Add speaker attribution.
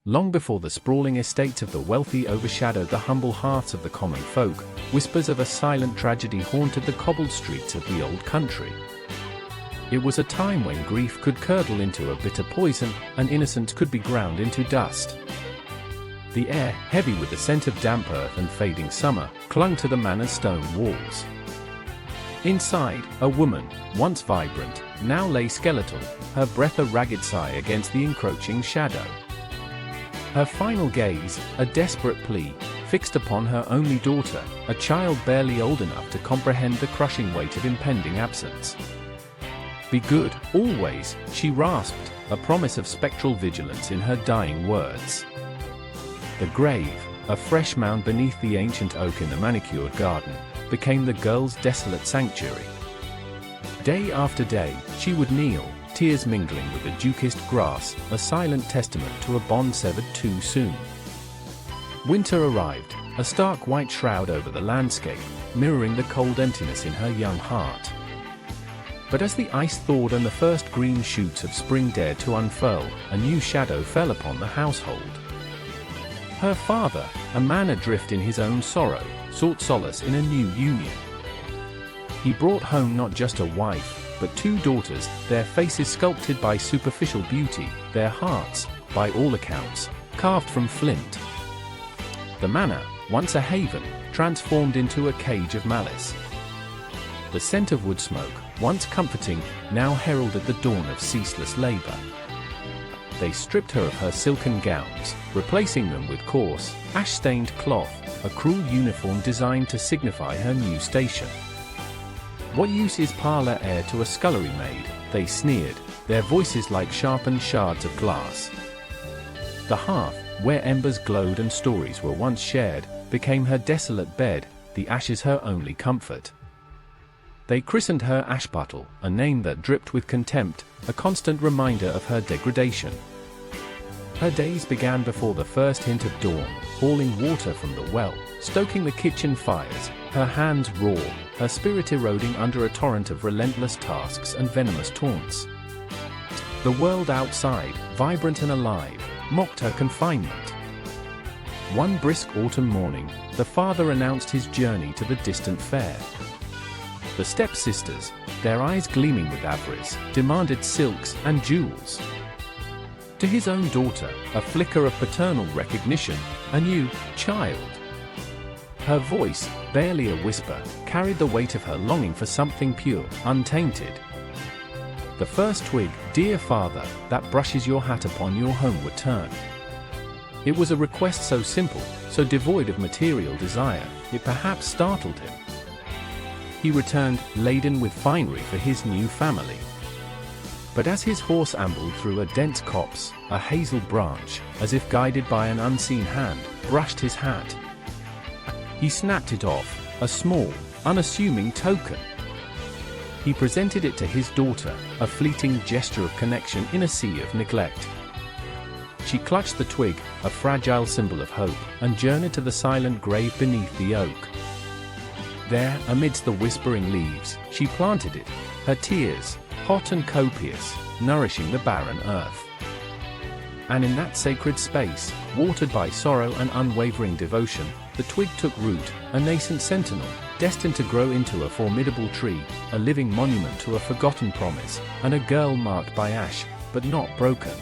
Speaker 1: Long before the sprawling estates of the wealthy overshadowed the humble hearths of the common folk, whispers of a silent tragedy haunted the cobbled streets of the old country. It was a time when grief could curdle into a bitter poison, and innocence could be ground into dust. The air, heavy with the scent of damp earth and fading summer, clung to the manor's stone walls. Inside, a woman, once vibrant, now lay skeletal, her breath a ragged sigh against the encroaching shadow. Her final gaze, a desperate plea, fixed upon her only daughter, a child barely old enough to comprehend the crushing weight of impending absence. "Be good, always," she rasped, a promise of spectral vigilance in her dying words. The grave, a fresh mound beneath the ancient oak in the manicured garden, became the girl's desolate sanctuary. Day after day, she would kneel, tears mingling with the dukest grass, a silent testament to a bond severed too soon. Winter arrived, a stark white shroud over the landscape, mirroring the cold emptiness in her young heart. But as the ice thawed and the first green shoots of spring dared to unfurl, a new shadow fell upon the household. Her father, a man adrift in his own sorrow, sought solace in a new union. He brought home not just a wife, but two daughters, their faces sculpted by superficial beauty, their hearts, by all accounts, carved from flint. The manor, once a haven, transformed into a cage of malice. The scent of wood smoke, once comforting, now heralded the dawn of ceaseless labor. They stripped her of her silken gowns, replacing them with coarse, ash-stained cloth, a cruel uniform designed to signify her new station. "What use is parlor air to a scullery maid?" they sneered, their voices like sharpened shards of glass. The hearth, where embers glowed and stories were once shared, became her desolate bed, the ashes her only comfort. They christened her Ashbuttle, a name that dripped with contempt, a constant reminder of her degradation. Her days began before the first hint of dawn, hauling water from the well, stoking the kitchen fires, her hands raw, her spirit eroding under a torrent of relentless tasks and venomous taunts. The world outside, vibrant and alive, mocked her confinement. One brisk autumn morning, the father announced his journey to the distant fair. The stepsisters, their eyes gleaming with avarice, demanded silks and jewels. To his own daughter, a flicker of paternal recognition, a new child. Her voice, barely a whisper, carried the weight of her longing for something pure, untainted. The first twig, "Dear father, that brushes your hat upon your homeward turn." It was a request so simple, so devoid of material desire, it perhaps startled him. He returned, laden with finery for his new family. But as his horse ambled through a dense copse, a hazel branch, as if guided by an unseen hand, brushed his hat. He snapped it off, a small, unassuming token. He presented it to his daughter, a fleeting gesture of connection in a sea of neglect. She clutched the twig, a fragile symbol of hope, and journeyed to the silent grave beneath the oak. There, amidst the whispering leaves, she planted it, her tears, hot and copious, nourishing the barren earth. And in that sacred space, watered by sorrow and unwavering devotion, the twig took root, a nascent sentinel, destined to grow into a formidable tree, a living monument to a forgotten promise, and a girl marked by ash, but not broken.